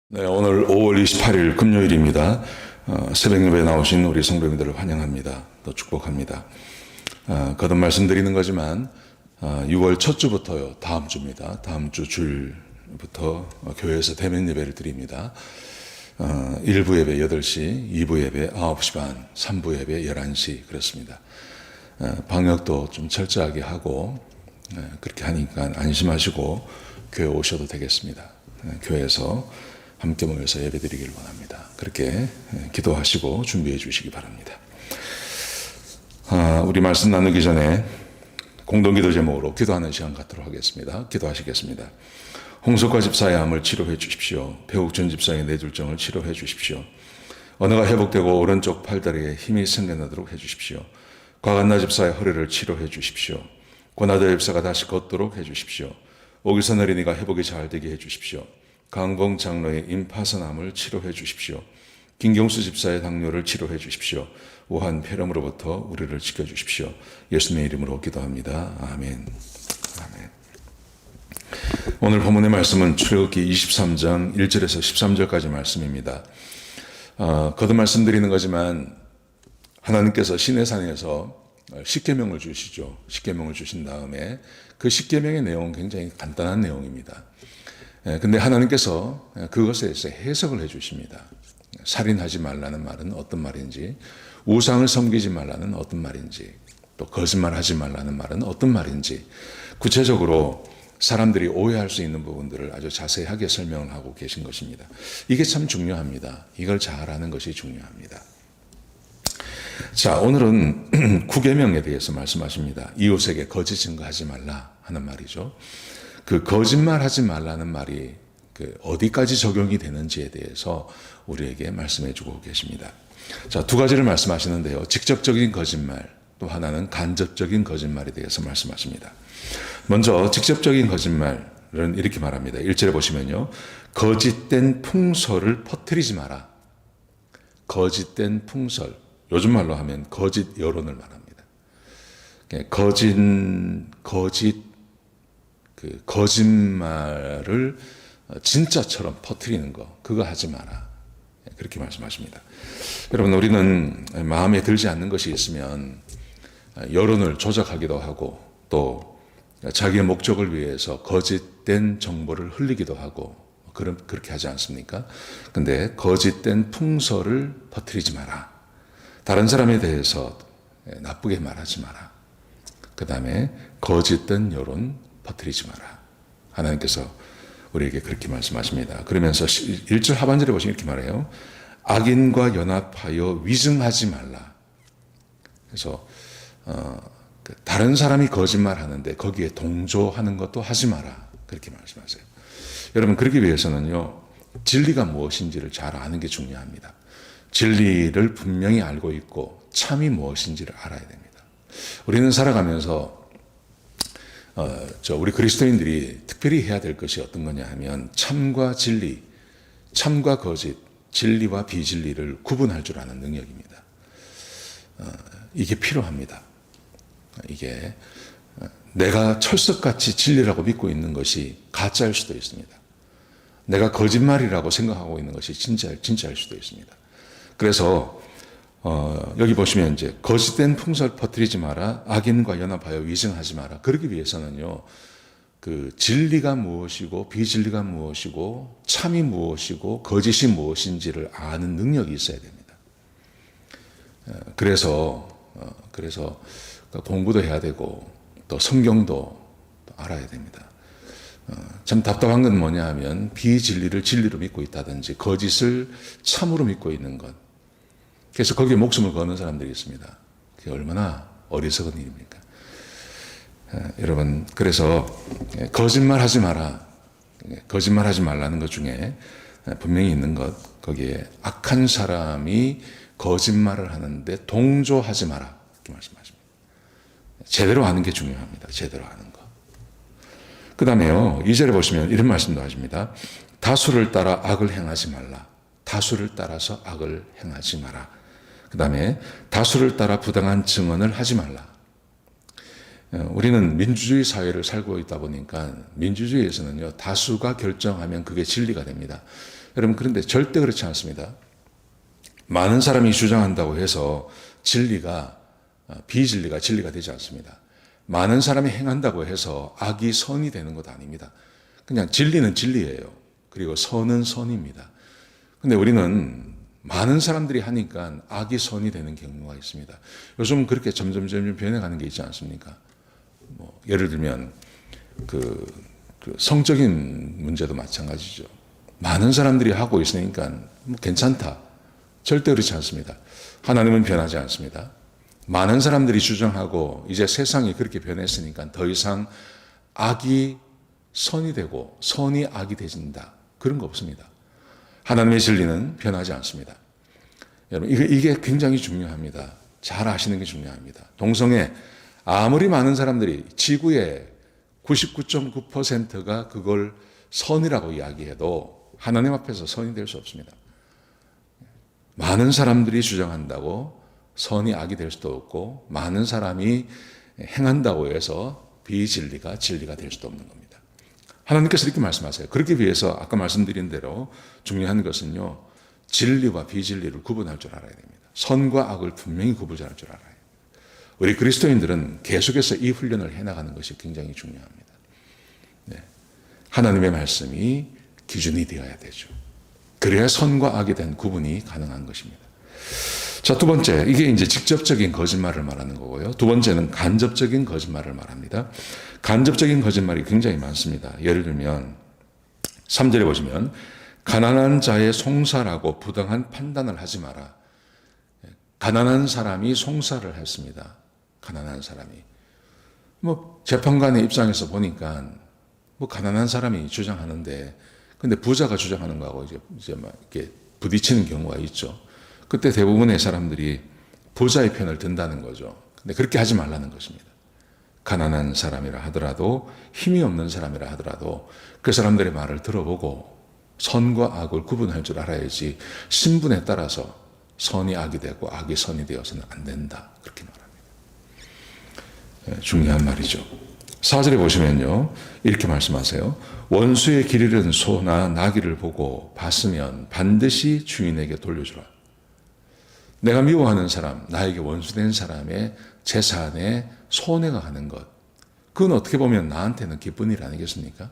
네, 오늘 5월 28일 금요일입니다. 새벽 예배에 나오신 우리 성도님들을 환영합니다. 또 축복합니다. 거듭 말씀드리는 거지만 6월 첫 주부터요, 다음 주입니다. 다음 주 주일부터 교회에서 대면 예배를 드립니다. 1부 예배 8시, 2부 예배 9시 반, 3부 예배 11시 그렇습니다. 방역도 좀 철저하게 하고 그렇게 하니까 안심하시고 교회 오셔도 되겠습니다. 교회에서 함께 모여서 예배드리기를 원합니다. 그렇게 기도하시고 준비해 주시기 바랍니다. 우리 말씀 나누기 전에 공동기도 제목으로 기도하는 시간 갖도록 하겠습니다. 기도하시겠습니다. 홍석화 집사의 암을 치료해 주십시오. 배욱준 집사의 뇌졸중을 치료해 주십시오. 언어가 회복되고 오른쪽 팔다리에 힘이 생겨나도록 해 주십시오. 곽한나 집사의 허리를 치료해 주십시오. 권하대 집사가 다시 걷도록 해 주십시오. 오기선 어린이가 회복이 잘 되게 해 주십시오. 강봉 장로의 임파선암을 치료해 주십시오. 김경수 집사의 당뇨를 치료해 주십시오. 우한 폐렴으로부터 우리를 지켜주십시오. 예수님의 이름으로 기도합니다. 아멘. 아멘. 오늘 본문의 말씀은 출애굽기 23장 1절에서 13절까지 말씀입니다. 거듭 말씀드리는 거지만 하나님께서 시내산에서 십계명을 주시죠. 십계명을 주신 다음에 그 십계명의 내용은 굉장히 간단한 내용입니다. 근데 하나님께서 그것에 대해서 해석을 해 주십니다. 살인하지 말라는 말은 어떤 말인지, 우상을 섬기지 말라는 어떤 말인지, 또 거짓말하지 말라는 말은 어떤 말인지, 구체적으로 사람들이 오해할 수 있는 부분들을 아주 자세하게 설명을 하고 계신 것입니다. 이게 참 중요합니다. 이걸 잘 아는 것이 중요합니다. 자, 오늘은 구계명에 대해서 말씀하십니다. 이웃에게 거짓 증거하지 말라 하는 말이죠. 그 거짓말하지 말라는 말이 어디까지 적용이 되는지에 대해서 우리에게 말씀해 주고 계십니다. 자, 두 가지를 말씀하시는데요. 직접적인 거짓말, 또 하나는 간접적인 거짓말에 대해서 말씀하십니다. 먼저 직접적인 거짓말은 이렇게 말합니다. 1절에 보시면요. 거짓된 풍설을 퍼뜨리지 마라. 거짓된 풍설, 요즘 말로 하면 거짓 여론을 말합니다. 거짓말을 진짜처럼 퍼뜨리는 거, 그거 하지 마라. 그렇게 말씀하십니다. 여러분, 우리는 마음에 들지 않는 것이 있으면 여론을 조작하기도 하고 또 자기의 목적을 위해서 거짓된 정보를 흘리기도 하고 그렇게 하지 않습니까? 근데 거짓된 풍설을 퍼뜨리지 마라. 다른 사람에 대해서 나쁘게 말하지 마라. 그 다음에 거짓된 여론 퍼뜨리지 마라. 하나님께서 우리에게 그렇게 말씀하십니다. 그러면서 1절 하반절에 보시면 이렇게 말해요. 악인과 연합하여 위증하지 말라. 그래서 다른 사람이 거짓말하는데 거기에 동조하는 것도 하지 마라. 그렇게 말씀하세요. 여러분, 그러기 위해서는요, 진리가 무엇인지를 잘 아는 게 중요합니다. 진리를 분명히 알고 있고 참이 무엇인지를 알아야 됩니다. 우리는 살아가면서 우리 그리스도인들이 특별히 해야 될 것이 어떤 거냐 하면 참과 진리, 참과 거짓, 진리와 비진리를 구분할 줄 아는 능력입니다. 이게 필요합니다. 이게 내가 철석같이 진리라고 믿고 있는 것이 가짜일 수도 있습니다. 내가 거짓말이라고 생각하고 있는 것이 진짜일 수도 있습니다. 그래서 여기 보시면 이제 거짓된 풍설 퍼뜨리지 마라. 악인과 연합하여 위증하지 마라. 그러기 위해서는요, 그 진리가 무엇이고 비진리가 무엇이고 참이 무엇이고 거짓이 무엇인지를 아는 능력이 있어야 됩니다. 그래서 공부도 해야 되고 또 성경도 알아야 됩니다. 참 답답한 건 뭐냐 하면 비진리를 진리로 믿고 있다든지 거짓을 참으로 믿고 있는 것. 그래서 거기에 목숨을 거는 사람들이 있습니다. 그게 얼마나 어리석은 일입니까? 여러분, 그래서 거짓말하지 마라. 거짓말하지 말라는 것 중에 분명히 있는 것, 거기에 악한 사람이 거짓말을 하는데 동조하지 마라. 이렇게 말씀하십니다. 제대로 아는 게 중요합니다. 제대로 아는 것. 그 다음에요, 2절에 보시면 이런 말씀도 하십니다. 다수를 따라 악을 행하지 말라. 다수를 따라서 악을 행하지 마라. 그 다음에 다수를 따라 부당한 증언을 하지 말라. 우리는 민주주의 사회를 살고 있다 보니까 민주주의에서는요, 다수가 결정하면 그게 진리가 됩니다. 여러분, 그런데 절대 그렇지 않습니다. 많은 사람이 주장한다고 해서 비진리가 진리가 되지 않습니다. 많은 사람이 행한다고 해서 악이 선이 되는 것도 아닙니다. 그냥 진리는 진리예요. 그리고 선은 선입니다. 근데 우리는 많은 사람들이 하니까 악이 선이 되는 경우가 있습니다. 요즘 그렇게 점점 변해가는 게 있지 않습니까? 예를 들면 그 성적인 문제도 마찬가지죠. 많은 사람들이 하고 있으니까 괜찮다. 절대 그렇지 않습니다. 하나님은 변하지 않습니다. 많은 사람들이 주장하고 이제 세상이 그렇게 변했으니까 더 이상 악이 선이 되고 선이 악이 되진다. 그런 거 없습니다. 하나님의 진리는 변하지 않습니다. 여러분, 이게 굉장히 중요합니다. 잘 아시는 게 중요합니다. 동성애, 아무리 많은 사람들이 지구의 99.9%가 그걸 선이라고 이야기해도 하나님 앞에서 선이 될 수 없습니다. 많은 사람들이 주장한다고 선이 악이 될 수도 없고, 많은 사람이 행한다고 해서 비진리가 진리가 될 수도 없는 겁니다. 하나님께서 이렇게 말씀하세요. 그렇기 위해서 아까 말씀드린 대로 중요한 것은요, 진리와 비진리를 구분할 줄 알아야 됩니다. 선과 악을 분명히 구분할 줄 알아야 돼요. 우리 그리스도인들은 계속해서 이 훈련을 해나가는 것이 굉장히 중요합니다. 네. 하나님의 말씀이 기준이 되어야 되죠. 그래야 선과 악에 대한 구분이 가능한 것입니다. 자, 두 번째, 이게 이제 직접적인 거짓말을 말하는 거고요. 두 번째는 간접적인 거짓말을 말합니다. 간접적인 거짓말이 굉장히 많습니다. 예를 들면 3절에 보시면 가난한 자의 송사라고 부당한 판단을 하지 마라. 가난한 사람이 송사를 했습니다. 가난한 사람이. 재판관의 입장에서 보니까 가난한 사람이 주장하는데, 근데 부자가 주장하는 거하고 이제 막 이렇게 부딪히는 경우가 있죠. 그때 대부분의 사람들이 부자의 편을 든다는 거죠. 근데 그렇게 하지 말라는 것입니다. 가난한 사람이라 하더라도, 힘이 없는 사람이라 하더라도 그 사람들의 말을 들어보고 선과 악을 구분할 줄 알아야지 신분에 따라서 선이 악이 되고 악이 선이 되어서는 안 된다. 그렇게 말합니다. 중요한 말이죠. 4절에 보시면요, 이렇게 말씀하세요. 원수의 길 잃은 소나 나귀를 보고 봤으면 반드시 주인에게 돌려주라. 내가 미워하는 사람, 나에게 원수된 사람의 재산에 손해가 가는 것, 그건 어떻게 보면 나한테는 기쁜 일 아니겠습니까?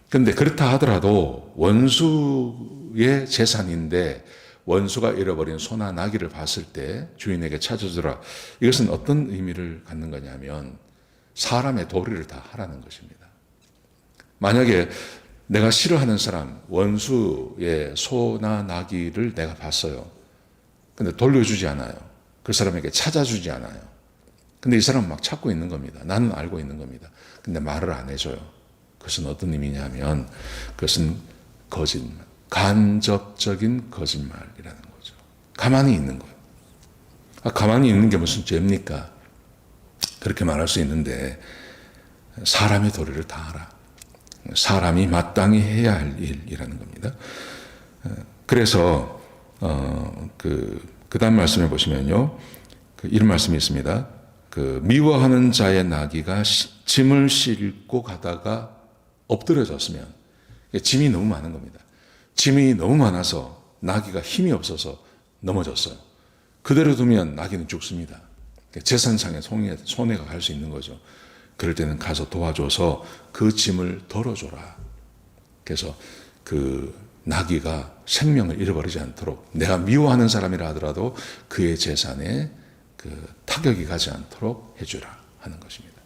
그런데 그렇다 하더라도 원수의 재산인데 원수가 잃어버린 소나 나귀를 봤을 때 주인에게 찾아주라. 이것은 어떤 의미를 갖는 거냐면 사람의 도리를 다 하라는 것입니다. 만약에 내가 싫어하는 사람, 원수의 소나 나귀를 내가 봤어요. 근데 돌려주지 않아요. 그 사람에게 찾아주지 않아요. 근데 이 사람은 막 찾고 있는 겁니다. 나는 알고 있는 겁니다. 근데 말을 안 해줘요. 그것은 어떤 의미냐면 그것은 거짓말, 간접적인 거짓말이라는 거죠. 가만히 있는 거예요. 가만히 있는 게 무슨 죄입니까? 그렇게 말할 수 있는데 사람의 도리를 다 하라. 사람이 마땅히 해야 할 일이라는 겁니다. 그래서 그 다음 말씀에 보시면요, 이런 말씀이 있습니다. 미워하는 자의 나귀가 짐을 싣고 가다가 엎드려졌으면, 짐이 너무 많은 겁니다. 짐이 너무 많아서 나귀가 힘이 없어서 넘어졌어요. 그대로 두면 나귀는 죽습니다. 재산상의 손해가 갈 수 있는 거죠. 그럴 때는 가서 도와줘서 그 짐을 덜어줘라. 그래서 그 나귀가 생명을 잃어버리지 않도록, 내가 미워하는 사람이라 하더라도 그의 재산에 타격이 가지 않도록 해주라 하는 것입니다.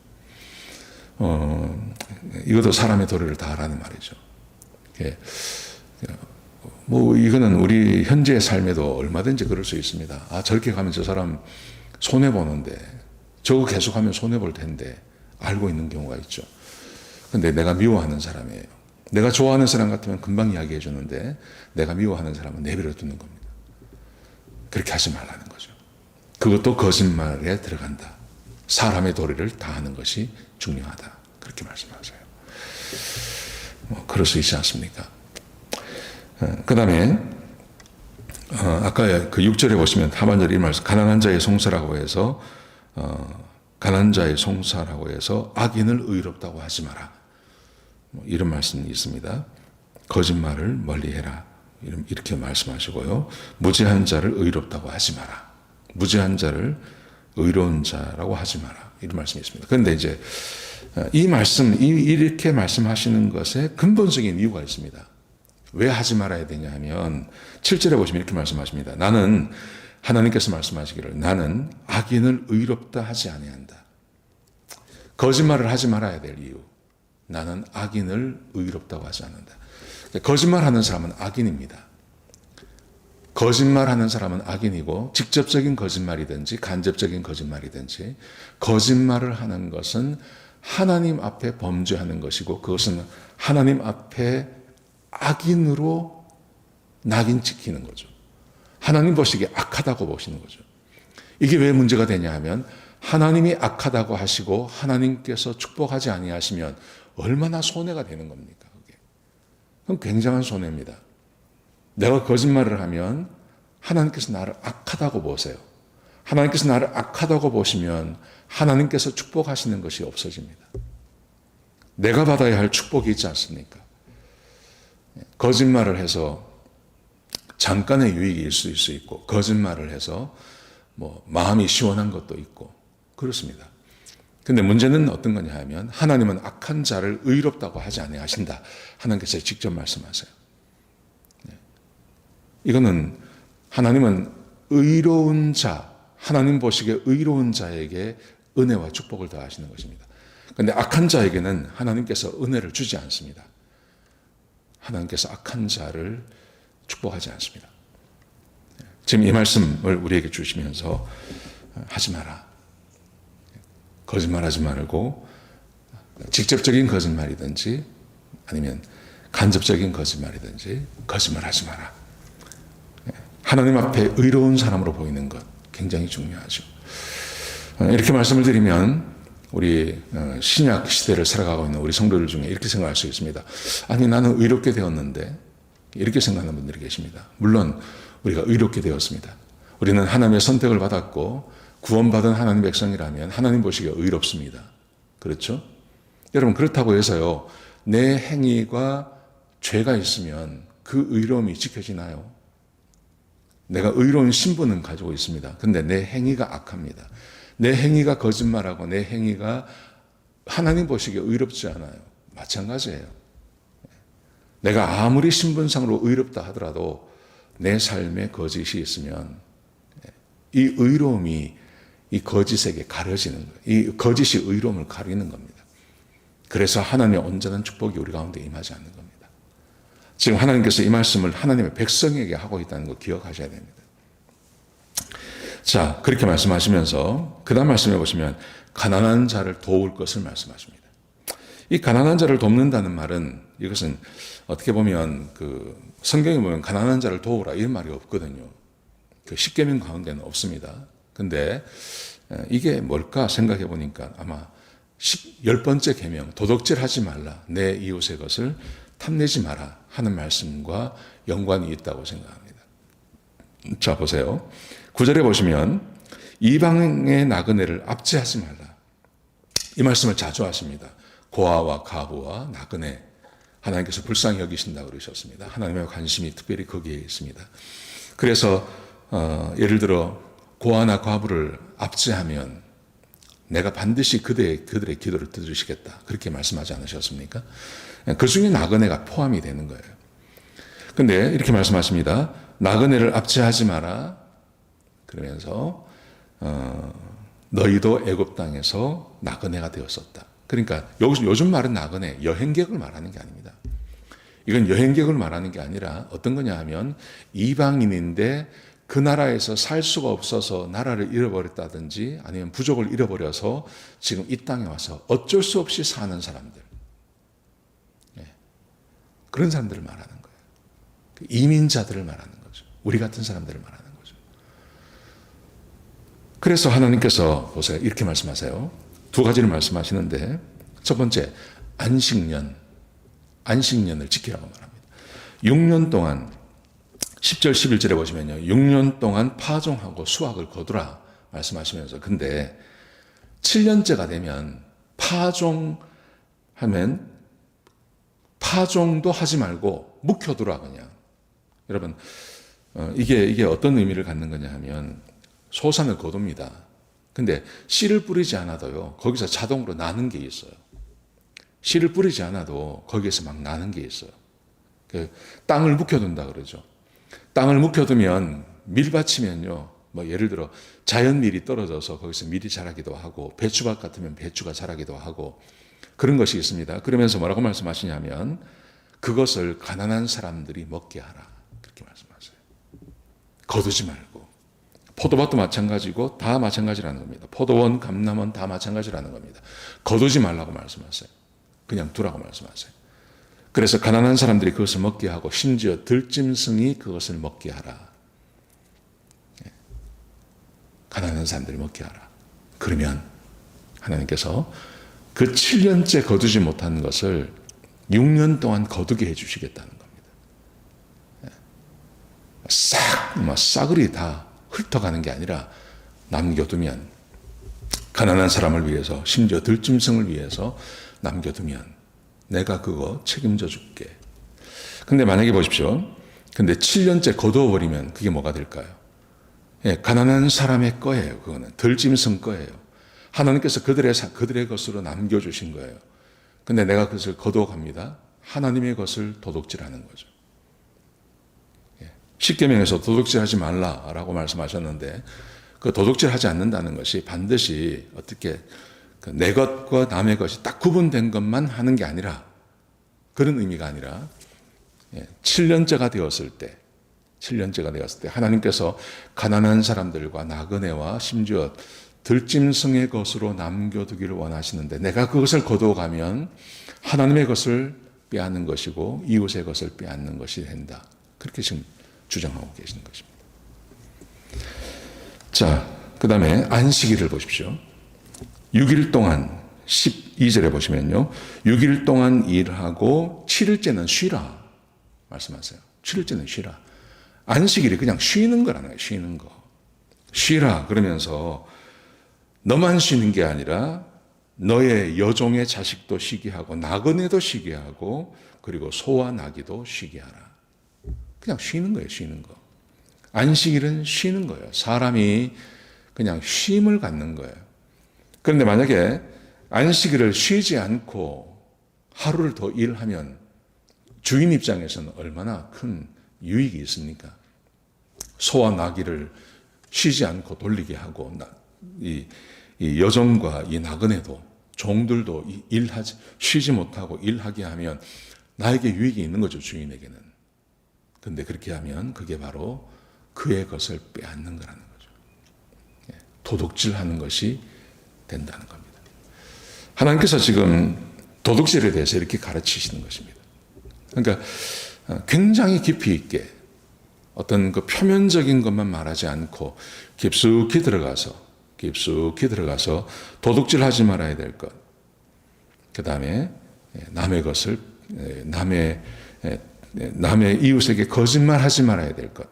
이것도 사람의 도리를 다 하라는 말이죠. 이거는 우리 현재의 삶에도 얼마든지 그럴 수 있습니다. 저렇게 가면 저 사람 손해보는데, 저거 계속하면 손해볼 텐데 알고 있는 경우가 있죠. 근데 내가 미워하는 사람이에요. 내가 좋아하는 사람 같으면 금방 이야기해 주는데 내가 미워하는 사람은 내버려 두는 겁니다. 그렇게 하지 말라는 거죠. 그것도 거짓말에 들어간다. 사람의 도리를 다하는 것이 중요하다. 그렇게 말씀하세요. 그럴 수 있지 않습니까? 그 다음에 아까 그 6절에 보시면 하반절에 이 말씀, 가난한 자의 송사라고 해서 가난한 자의 송사라고 해서 악인을 의롭다고 하지 마라. 이런 말씀이 있습니다. 거짓말을 멀리해라. 이렇게 말씀하시고요. 무죄한 자를 의롭다고 하지 마라. 무죄한 자를 의로운 자라고 하지 마라. 이런 말씀이 있습니다. 그런데 이제 이렇게 말씀하시는 것에 근본적인 이유가 있습니다. 왜 하지 말아야 되냐 하면 7절에 보시면 이렇게 말씀하십니다. 하나님께서 말씀하시기를 나는 악인을 의롭다 하지 아니한다. 거짓말을 하지 말아야 될 이유. 나는 악인을 의롭다고 하지 않는다. 거짓말하는 사람은 악인입니다. 거짓말하는 사람은 악인이고 직접적인 거짓말이든지 간접적인 거짓말이든지 거짓말을 하는 것은 하나님 앞에 범죄하는 것이고 그것은 하나님 앞에 악인으로 낙인 찍히는 거죠. 하나님 보시기에 악하다고 보시는 거죠. 이게 왜 문제가 되냐 하면 하나님이 악하다고 하시고 하나님께서 축복하지 아니하시면 얼마나 손해가 되는 겁니까? 그게. 그럼 굉장한 손해입니다. 내가 거짓말을 하면 하나님께서 나를 악하다고 보세요. 하나님께서 나를 악하다고 보시면 하나님께서 축복하시는 것이 없어집니다. 내가 받아야 할 축복이 있지 않습니까? 거짓말을 해서 잠깐의 유익이 있을 수 있고 거짓말을 해서 마음이 시원한 것도 있고 그렇습니다. 근데 문제는 어떤 거냐 하면 하나님은 악한 자를 의롭다고 하지 아니하신다. 하나님께서 직접 말씀하세요. 이거는 하나님은 의로운 자, 하나님 보시기에 의로운 자에게 은혜와 축복을 더하시는 것입니다. 그런데 악한 자에게는 하나님께서 은혜를 주지 않습니다. 하나님께서 악한 자를 축복하지 않습니다. 지금 이 말씀을 우리에게 주시면서 하지 마라. 거짓말하지 말고 직접적인 거짓말이든지 아니면 간접적인 거짓말이든지 거짓말하지 마라. 하나님 앞에 의로운 사람으로 보이는 것 굉장히 중요하죠. 이렇게 말씀을 드리면 우리 신약 시대를 살아가고 있는 우리 성도들 중에 이렇게 생각할 수 있습니다. 아니 나는 의롭게 되었는데 이렇게 생각하는 분들이 계십니다. 물론 우리가 의롭게 되었습니다. 우리는 하나님의 선택을 받았고 구원받은 하나님 백성이라면 하나님 보시기에 의롭습니다. 그렇죠? 여러분 그렇다고 해서요. 내 행위가 죄가 있으면 그 의로움이 지켜지나요? 내가 의로운 신분은 가지고 있습니다. 근데 내 행위가 악합니다. 내 행위가 거짓말하고 내 행위가 하나님 보시기에 의롭지 않아요. 마찬가지예요. 내가 아무리 신분상으로 의롭다 하더라도 내 삶에 거짓이 있으면 이 의로움이 이 거짓에게 가려지는 거예요. 이 거짓이 의로움을 가리는 겁니다. 그래서 하나님의 온전한 축복이 우리 가운데 임하지 않는 겁니다. 지금 하나님께서 이 말씀을 하나님의 백성에게 하고 있다는 거 기억하셔야 됩니다. 자, 그렇게 말씀하시면서 그 다음 말씀해 보시면 가난한 자를 도울 것을 말씀하십니다. 이 가난한 자를 돕는다는 말은 이것은 어떻게 보면 성경에 보면 가난한 자를 도우라 이런 말이 없거든요. 그 십계명 가운데는 없습니다. 근데 이게 뭘까 생각해 보니까 아마 10번째 계명 도둑질 하지 말라 내 이웃의 것을 탐내지 마라 하는 말씀과 연관이 있다고 생각합니다. 자 보세요. 9절에 보시면 이방의 나그네를 압제하지 말라. 이 말씀을 자주 하십니다. 고아와 가부와 나그네 하나님께서 불쌍히 여기신다고 그러셨습니다. 하나님의 관심이 특별히 거기에 있습니다. 그래서 예를 들어 고아나 과부를 압제하면 내가 반드시 그들의 기도를 들으시겠다. 그렇게 말씀하지 않으셨습니까? 그 중에 나그네가 포함이 되는 거예요. 근데 이렇게 말씀하십니다. 나그네를 압제하지 마라. 그러면서 너희도 애굽 땅에서 나그네가 되었었다. 그러니까 요즘 말은 나그네, 여행객을 말하는 게 아닙니다. 이건 여행객을 말하는 게 아니라 어떤 거냐 하면 이방인인데 그 나라에서 살 수가 없어서 나라를 잃어버렸다든지 아니면 부족을 잃어버려서 지금 이 땅에 와서 어쩔 수 없이 사는 사람들. 그런 사람들을 말하는 거예요. 이민자들을 말하는 거죠. 우리 같은 사람들을 말하는 거죠. 그래서 하나님께서 보세요. 이렇게 말씀하세요. 두 가지를 말씀하시는데 첫 번째 안식년을 지키라고 말합니다. 6년 동안 10절 11절에 보시면요. 6년 동안 파종하고 수확을 거두라 말씀하시면서 근데 7년째가 되면 파종도 하지 말고 묵혀두라 그냥. 여러분, 이게 어떤 의미를 갖는 거냐 하면 소산을 거둡니다. 근데 씨를 뿌리지 않아도요, 거기서 자동으로 나는 게 있어요. 씨를 뿌리지 않아도 거기에서 막 나는 게 있어요. 땅을 묵혀둔다 그러죠. 땅을 묵혀두면 밀밭이면요, 뭐 예를 들어 자연밀이 떨어져서 거기서 밀이 자라기도 하고 배추밭 같으면 배추가 자라기도 하고 그런 것이 있습니다. 그러면서 뭐라고 말씀하시냐면 그것을 가난한 사람들이 먹게 하라. 그렇게 말씀하세요. 거두지 말고. 포도밭도 마찬가지고 다 마찬가지라는 겁니다. 포도원, 감람원 다 마찬가지라는 겁니다. 거두지 말라고 말씀하세요. 그냥 두라고 말씀하세요. 그래서 가난한 사람들이 그것을 먹게 하고 심지어 들짐승이 그것을 먹게 하라. 가난한 사람들이 먹게 하라. 그러면 하나님께서 그 7년째 거두지 못한 것을 6년 동안 거두게 해주시겠다는 겁니다. 싸그리 다 훑어가는 게 아니라 남겨두면 가난한 사람을 위해서 심지어 들짐승을 위해서 남겨두면 내가 그거 책임져 줄게. 근데 만약에 보십시오. 근데 7년째 거두어버리면 그게 뭐가 될까요? 가난한 사람의 거예요. 그거는 들짐승 거예요. 하나님께서 그들의 것으로 남겨주신 거예요. 근데 내가 그것을 거두어갑니다. 하나님의 것을 도둑질하는 거죠. 십계명에서 도둑질하지 말라라고 말씀하셨는데 그 도둑질하지 않는다는 것이 반드시 어떻게 내 것과 남의 것이 딱 구분된 것만 하는 게 아니라 그런 의미가 아니라 7년째가 되었을 때 하나님께서 가난한 사람들과 나그네와 심지어 들짐승의 것으로 남겨두기를 원하시는데 내가 그것을 거두어가면 하나님의 것을 빼앗는 것이고 이웃의 것을 빼앗는 것이 된다. 그렇게 지금 주장하고 계시는 것입니다. 자, 그 다음에 안식일을 보십시오. 6일 동안 12절에 보시면요. 6일 동안 일하고 7일째는 쉬라 말씀하세요. 7일째는 쉬라. 안식일이 그냥 쉬는 거라는 거예요. 쉬는 거. 쉬라 그러면서 너만 쉬는 게 아니라 너의 여종의 자식도 쉬게 하고 나그네도 쉬게 하고 그리고 소와 나귀도 쉬게 하라. 그냥 쉬는 거예요. 쉬는 거. 안식일은 쉬는 거예요. 사람이 그냥 쉼을 갖는 거예요. 그런데 만약에 안식일을 쉬지 않고 하루를 더 일하면 주인 입장에서는 얼마나 큰 유익이 있습니까? 소와 나귀를 쉬지 않고 돌리게 하고 이 여종과 이 나그네도 종들도 쉬지 못하고 일하게 하면 나에게 유익이 있는 거죠. 주인에게는. 그런데 그렇게 하면 그게 바로 그의 것을 빼앗는 거라는 거죠. 도둑질하는 것이 된다는 겁니다. 하나님께서 지금 도둑질에 대해서 이렇게 가르치시는 것입니다. 그러니까 굉장히 깊이 있게 어떤 그 표면적인 것만 말하지 않고 깊숙이 들어가서 도둑질하지 말아야 될 것. 그 다음에 남의 것을 남의 이웃에게 거짓말하지 말아야 될 것.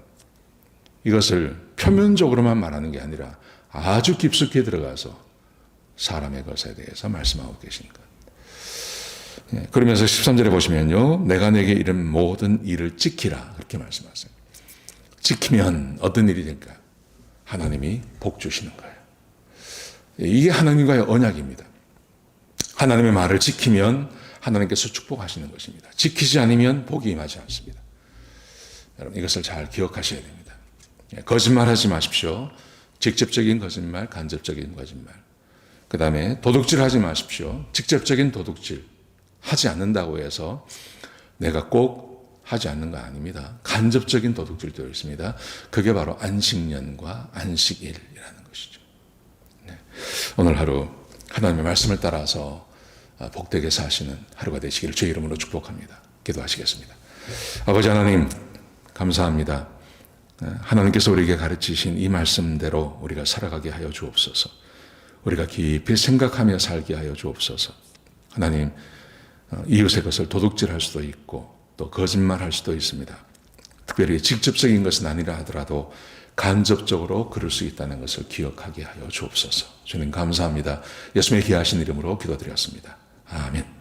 이것을 표면적으로만 말하는 게 아니라 아주 깊숙이 들어가서 사람의 것에 대해서 말씀하고 계신 것. 그러면서 13절에 보시면요. 내가 내게 이른 모든 일을 지키라. 그렇게 말씀하세요. 지키면 어떤 일이 될까요? 하나님이 복 주시는 거예요. 이게 하나님과의 언약입니다. 하나님의 말을 지키면 하나님께서 축복하시는 것입니다. 지키지 않으면 복이 임하지 않습니다. 여러분 이것을 잘 기억하셔야 됩니다. 거짓말하지 마십시오. 직접적인 거짓말, 간접적인 거짓말. 그 다음에 도둑질하지 마십시오. 직접적인 도둑질 하지 않는다고 해서 내가 꼭 하지 않는 거 아닙니다. 간접적인 도둑질도 있습니다. 그게 바로 안식년과 안식일이라는 것이죠. 네. 오늘 하루 하나님의 말씀을 따라서 복되게 사시는 하루가 되시기를 주의 이름으로 축복합니다. 기도하시겠습니다. 아버지 하나님 감사합니다. 하나님께서 우리에게 가르치신 이 말씀대로 우리가 살아가게 하여 주옵소서. 우리가 깊이 생각하며 살게 하여 주옵소서. 하나님 이웃의 것을 도둑질할 수도 있고 또 거짓말할 수도 있습니다. 특별히 직접적인 것은 아니라 하더라도 간접적으로 그럴 수 있다는 것을 기억하게 하여 주옵소서. 주님 감사합니다. 예수님의 귀하신 이름으로 기도드렸습니다. 아멘.